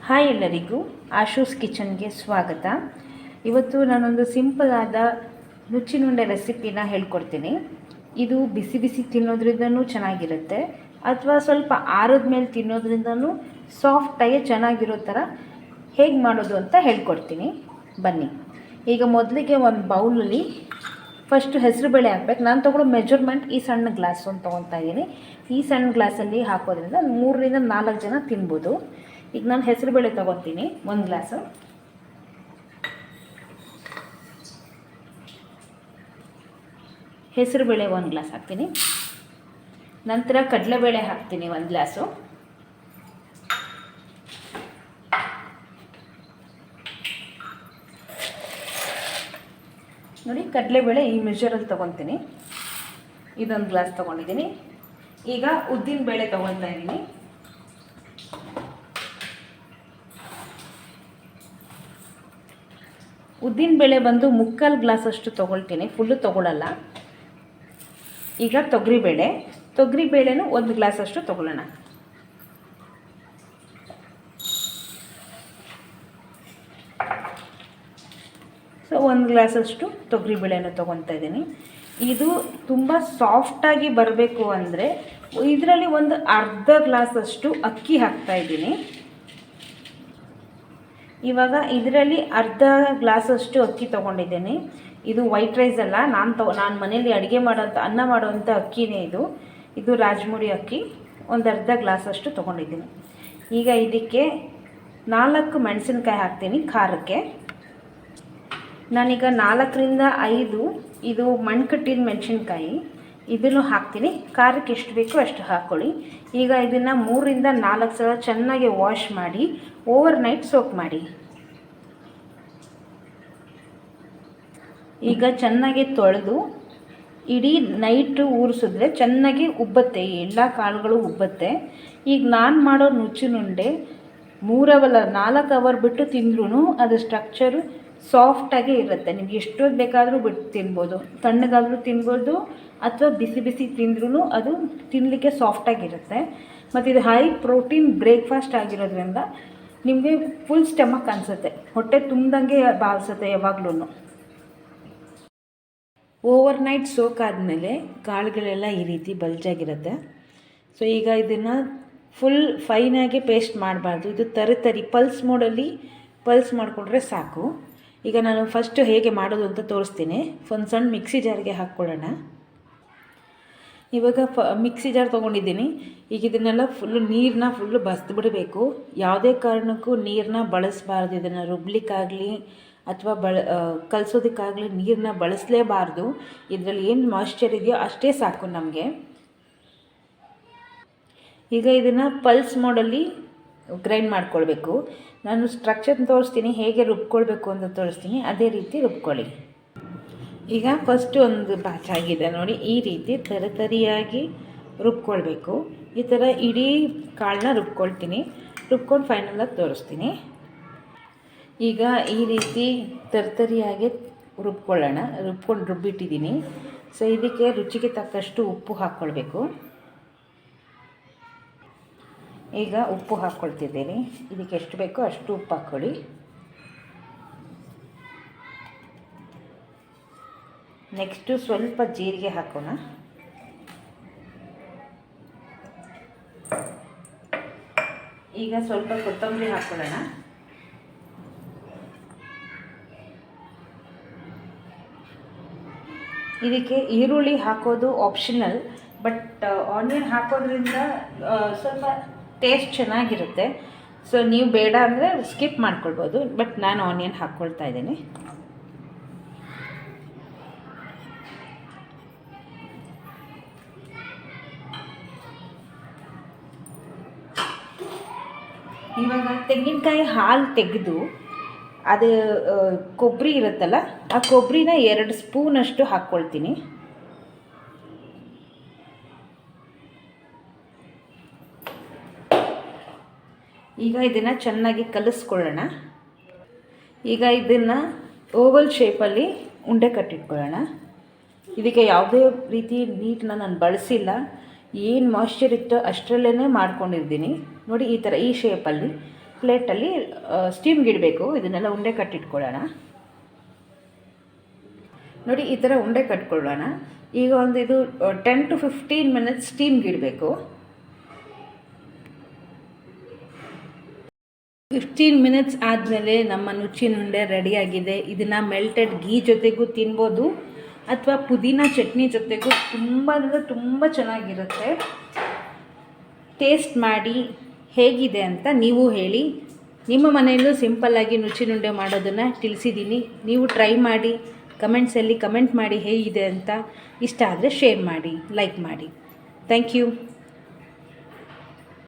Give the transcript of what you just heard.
Hi ಎಲ್ಲರಿಗೂ ಆಶೂಸ್ ಕಿಚನ್ಗೆ ಸ್ವಾಗತ. ಇವತ್ತು ನಾನೊಂದು ಸಿಂಪಲ್ ಆದ ನುಚ್ಚಿನುಂಡೆ ರೆಸಿಪಿನ ಹೇಳ್ಕೊಡ್ತೀನಿ. ಇದು ಬಿಸಿ ಬಿಸಿ ತಿನ್ನೋದ್ರಿಂದನೂ ಚೆನ್ನಾಗಿರುತ್ತೆ, ಅಥವಾ ಸ್ವಲ್ಪ ಆರದ ಮೇಲೆ ತಿನ್ನೋದ್ರಿಂದನೂ ಸಾಫ್ಟಾಗಿ ಚೆನ್ನಾಗಿರೋ ಥರ ಹೇಗೆ ಮಾಡೋದು ಅಂತ ಹೇಳ್ಕೊಡ್ತೀನಿ. ಬನ್ನಿ. ಈಗ ಮೊದಲಿಗೆ ಒಂದು ಬೌಲಲ್ಲಿ ಫಸ್ಟು ಹೆಸರುಬೇಳೆ ಹಾಕ್ಬೇಕು. ನಾನು ತೊಗೊಳ್ಳೋ ಮೆಜರ್ಮೆಂಟ್ ಈ ಸಣ್ಣ ಗ್ಲಾಸ್ ಒಂದು ತೊಗೊತಾ ಇದ್ದೀನಿ. ಈ ಸಣ್ಣ ಗ್ಲಾಸಲ್ಲಿ ಹಾಕೋದ್ರಿಂದ 3 ರಿಂದ 4 ಜನ ತಿನ್ಬೋದು. ಈಗ ನಾನು ಹೆಸರುಬೇಳೆ ತೊಗೊತೀನಿ 1 ಗ್ಲಾಸು. ಹೆಸರುಬೇಳೆ 1 ಗ್ಲಾಸ್ ಹಾಕ್ತೀನಿ. ನಂತರ ಕಡಲೆಬೇಳೆ ಹಾಕ್ತೀನಿ 1 ಗ್ಲಾಸು. ನೋಡಿ, ಕಡಲೆಬೇಳೆ ಈ ಮೆಜರಲ್ಲಿ ತೊಗೊತೀನಿ. ಇದೊಂದು ಗ್ಲಾಸ್ ತೊಗೊಂಡಿದ್ದೀನಿ. ಈಗ ಉದ್ದಿನ ಬೇಳೆ ತೊಗೊಳ್ತಾ ಇದ್ದೀನಿ. ಉದ್ದಿನ ಬೇಳೆ ಬಂದು 3/4 ಗ್ಲಾಸಷ್ಟು ತೊಗೊಳ್ತೀನಿ, ಫುಲ್ಲು ತೊಗೊಳ್ಳಲ್ಲ. ಈಗ ತೊಗರಿಬೇಳೆನೂ 1 ಗ್ಲಾಸಷ್ಟು ತೊಗೊಳ್ಳೋಣ. ಸೊ 1 ಗ್ಲಾಸಷ್ಟು ತೊಗರಿಬೇಳೆನೂ ತೊಗೊತಾ ಇದ್ದೀನಿ. ಇದು ತುಂಬ ಸಾಫ್ಟಾಗಿ ಬರಬೇಕು ಅಂದರೆ ಇದರಲ್ಲಿ ಒಂದು ಅರ್ಧ ಗ್ಲಾಸಷ್ಟು ಅಕ್ಕಿ ಹಾಕ್ತಾಯಿದ್ದೀನಿ. ಇವಾಗ ಇದರಲ್ಲಿ ಅರ್ಧ ಗ್ಲಾಸಷ್ಟು ಅಕ್ಕಿ ತೊಗೊಂಡಿದ್ದೀನಿ. ಇದು ವೈಟ್ ರೈಸ್ ಅಲ್ಲ, ನಾನು ಮನೇಲಿ ಅಡುಗೆ ಮಾಡೋಂಥ ಅನ್ನ ಮಾಡೋವಂಥ ಅಕ್ಕಿನೇ ಇದು ರಾಜಮುಡಿ ಅಕ್ಕಿ. ಒಂದು ಅರ್ಧ ಗ್ಲಾಸಷ್ಟು ತೊಗೊಂಡಿದ್ದೀನಿ. ಈಗ ಇದಕ್ಕೆ 4 ಮೆಣಸಿನ್ಕಾಯಿ ಹಾಕ್ತೀನಿ ಖಾರಕ್ಕೆ. ನಾನೀಗ 4 ರಿಂದ 5 ಇದು ಮಣ್ಕಟ್ಟಿದ ಮೆಣಸಿನ್ಕಾಯಿ ಇದನ್ನು ಹಾಕ್ತೀನಿ. ಖಾರಕ್ಕೆ ಎಷ್ಟು ಬೇಕೋ ಅಷ್ಟು ಹಾಕ್ಕೊಳ್ಳಿ. ಈಗ ಇದನ್ನು 3 ರಿಂದ 4 ಸಲ ಚೆನ್ನಾಗಿ ವಾಶ್ ಮಾಡಿ ಓವರ್ ನೈಟ್ ಸೋಕ್ ಮಾಡಿ. ಈಗ ಚೆನ್ನಾಗಿ ತೊಳೆದು ಇಡೀ ನೈಟು ಊರಿಸಿದ್ರೆ ಚೆನ್ನಾಗಿ ಉಬ್ಬತ್ತೆ, ಎಲ್ಲ ಕಾಳುಗಳು ಉಬ್ಬತ್ತೆ. ಈಗ ನಾನು ಮಾಡೋ ನುಚ್ಚಿನುಂಡೆ 3 ಅವರ್ 4 ಅವರ್ ಬಿಟ್ಟು ತಿಂದ್ರೂ ಅದು ಸ್ಟ್ರಕ್ಚರು ಸಾಫ್ಟಾಗೇ ಇರುತ್ತೆ. ನಿಮ್ಗೆ ಎಷ್ಟೊತ್ತು ಬೇಕಾದರೂ ಬಿಟ್ಟು ತಿನ್ಬೋದು, ತಣ್ಣಗಾದರೂ ತಿನ್ಬೋದು, ಅಥವಾ ಬಿಸಿ ಬಿಸಿ ತಿಂದ್ರೂ ಅದು ತಿನ್ನಲಿಕ್ಕೆ ಸಾಫ್ಟಾಗಿರುತ್ತೆ. ಮತ್ತು ಇದು ಹೈ ಪ್ರೋಟೀನ್ ಬ್ರೇಕ್ಫಾಸ್ಟ್ ಆಗಿರೋದ್ರಿಂದ ನಿಮಗೆ ಫುಲ್ ಸ್ಟಮಕ್ ಅನಿಸುತ್ತೆ, ಹೊಟ್ಟೆ ತುಂಬ್ದಂಗೆ ಭಾವಿಸುತ್ತೆ ಯಾವಾಗಲೂ. ಓವರ್ ನೈಟ್ ಸೋಕ್ ಆದಮೇಲೆ ಕಾಳುಗಳೆಲ್ಲ ಈ ರೀತಿ ಬಲ್ಜಾಗಿರುತ್ತೆ. ಸೊ ಈಗ ಇದನ್ನು ಫುಲ್ ಫೈನಾಗಿ ಪೇಸ್ಟ್ ಮಾಡಬಾರ್ದು, ಇದು ತರಿ ಪಲ್ಸ್ ಮೋಡಲ್ಲಿ ಪಲ್ಸ್ ಮಾಡಿಕೊಂಡ್ರೆ ಸಾಕು. ಈಗ ನಾನು ಫಸ್ಟು ಹೇಗೆ ಮಾಡೋದು ಅಂತ ತೋರಿಸ್ತೀನಿ. ಒಂದು ಸಣ್ಣ ಮಿಕ್ಸಿ ಜಾರ್ಗೆ ಹಾಕ್ಕೊಳ್ಳೋಣ. ಇವಾಗ ಮಿಕ್ಸಿ ಜಾರ್ ತೊಗೊಂಡಿದ್ದೀನಿ. ಈಗ ಇದನ್ನೆಲ್ಲ ನೀರನ್ನ ಫುಲ್ಲು ಬಸಿದ್ಬಿಡಬೇಕು. ಯಾವುದೇ ಕಾರಣಕ್ಕೂ ನೀರನ್ನ ಬಳಸಬಾರ್ದು. ಇದನ್ನು ರುಬ್ಲಿಕ್ಕಾಗಲಿ ಅಥವಾ ಕಲಸೋದಕ್ಕಾಗಲಿ ನೀರನ್ನ ಬಳಸಲೇಬಾರ್ದು. ಇದರಲ್ಲಿ ಏನು ಮಾಯ್ಶ್ಚರ್ ಇದೆಯೋ ಅಷ್ಟೇ ಸಾಕು ನಮಗೆ. ಈಗ ಇದನ್ನು ಪಲ್ಸ್ ಮೋಡಲ್ಲಿ ಗ್ರೈಂಡ್ ಮಾಡ್ಕೊಳ್ಬೇಕು. ನಾನು ಸ್ಟ್ರಕ್ಚರ್ ತೋರಿಸ್ತೀನಿ, ಹೇಗೆ ರುಬ್ಕೊಳ್ಬೇಕು ಅಂತ ತೋರಿಸ್ತೀನಿ, ಅದೇ ರೀತಿ ರುಬ್ಕೊಳ್ಳಿ. ಈಗ ಫಸ್ಟು ಒಂದು ಬ್ಯಾಚ್ ಆಗಿದೆ ನೋಡಿ, ಈ ರೀತಿ ತರಿಯಾಗಿ ರುಬ್ಕೊಳ್ಬೇಕು. ಈ ಥರ ಇಡೀ ಕಾಳನ್ನ ರುಬ್ಕೊಳ್ತೀನಿ, ರುಬ್ಕೊಂಡು ಫೈನಲಾಗಿ ತೋರಿಸ್ತೀನಿ. ಈಗ ಈ ರೀತಿ ತರಿಯಾಗಿ ರುಬ್ಕೊಳ್ಳೋಣ. ರುಬ್ಬಿಟ್ಟಿದ್ದೀನಿ. ಸೊ ಇದಕ್ಕೆ ರುಚಿಗೆ ತಕ್ಕಷ್ಟು ಉಪ್ಪು ಹಾಕ್ಕೊಳ್ಬೇಕು. ಈಗ ಉಪ್ಪು ಹಾಕ್ಕೊಳ್ತಿದ್ದೀನಿ. ಇದಕ್ಕೆ ಎಷ್ಟು ಬೇಕೋ ಅಷ್ಟು ಉಪ್ಪು ಹಾಕ್ಕೊಳ್ಳಿ. ನೆಕ್ಸ್ಟು ಸ್ವಲ್ಪ ಜೀರಿಗೆ ಹಾಕೋಣ. ಈಗ ಸ್ವಲ್ಪ ಕೊತ್ತಂಬರಿ ಹಾಕ್ಕೊಳ್ಳೋಣ. ಇದಕ್ಕೆ ಈರುಳ್ಳಿ ಹಾಕೋದು ಆಪ್ಷನಲ್, ಬಟ್ ಆನಿಯನ್ ಹಾಕೋದ್ರಿಂದ ಸ್ವಲ್ಪ ಟೇಸ್ಟ್ ಚೆನ್ನಾಗಿರುತ್ತೆ. ಸೊ ನೀವು ಬೇಡ ಅಂದರೆ ಸ್ಕಿಪ್ ಮಾಡ್ಕೊಳ್ಬೋದು, ಬಟ್ ನಾನು ಆನಿಯನ್ ಹಾಕ್ಕೊಳ್ತಾ ಇದ್ದೀನಿ. ಇವಾಗ ತೆಂಗಿನಕಾಯಿ ಹಾಲು ತೆಗೆದು ಅದು ಕೊಬ್ಬರಿ ಇರುತ್ತಲ್ಲ, ಆ ಕೊಬ್ಬರಿನ 2 ಸ್ಪೂನಷ್ಟು ಹಾಕ್ಕೊಳ್ತೀನಿ. ಈಗ ಇದನ್ನು ಚೆನ್ನಾಗಿ ಕಲಿಸ್ಕೊಳ್ಳೋಣ. ಈಗ ಇದನ್ನು ಓವಲ್ ಶೇಪಲ್ಲಿ ಉಂಡೆ ಕಟ್ಟಿಟ್ಕೊಳ್ಳೋಣ. ಇದಕ್ಕೆ ಯಾವುದೇ ರೀತಿ ನೀರನ್ನ ನಾನು ಬಳಸಿಲ್ಲ. ಏನು ಮಾಯ್ಶ್ಚರ್ ಇತ್ತೋ ಅಷ್ಟರಲ್ಲೇ ಮಾಡ್ಕೊಂಡಿದ್ದೀನಿ ನೋಡಿ, ಈ ಥರ ಈ ಶೇಪಲ್ಲಿ. ಪ್ಲೇಟಲ್ಲಿ ಸ್ಟೀಮ್ಗೆ ಇಡಬೇಕು. ಇದನ್ನೆಲ್ಲ ಉಂಡೆ ಕಟ್ಟಿಟ್ಕೊಳ್ಳೋಣ. ನೋಡಿ, ಈ ಥರ ಉಂಡೆ ಕಟ್ಕೊಳ್ಳೋಣ. ಈಗ ಒಂದು ಇದು 10 to 15 ಮಿನಿಟ್ಸ್ ಸ್ಟೀಮ್ಗೆ ಇಡಬೇಕು. 15 ಮಿನಿಟ್ಸ್ ಆದಮೇಲೆ ನಮ್ಮ ನುಚ್ಚಿನುಂಡೆ ರೆಡಿಯಾಗಿದೆ. ಇದನ್ನು ಮೆಲ್ಟೆಡ್ ಗೀ ಜೊತೆಗೂ ತಿನ್ಬೋದು ಅಥವಾ ಪುದೀನ ಚಟ್ನಿ ಜೊತೆಗೂ ತುಂಬ ಅಂದರೆ ತುಂಬ ಚೆನ್ನಾಗಿರುತ್ತೆ. ಟೇಸ್ಟ್ ಮಾಡಿ ಹೇಗಿದೆ ಅಂತ ನೀವು ಹೇಳಿ. ನಿಮ್ಮ ಮನೆಯಲ್ಲೂ ಸಿಂಪಲ್ಲಾಗಿ ನುಚ್ಚಿನುಂಡೆ ಮಾಡೋದನ್ನು ತಿಳಿಸಿದ್ದೀನಿ. ನೀವು ಟ್ರೈ ಮಾಡಿ, ಕಮೆಂಟ್ಸಲ್ಲಿ ಕಮೆಂಟ್ ಮಾಡಿ ಹೇಗಿದೆ ಅಂತ. ಇಷ್ಟ ಆದರೆ ಶೇರ್ ಮಾಡಿ, ಲೈಕ್ ಮಾಡಿ. Thank you.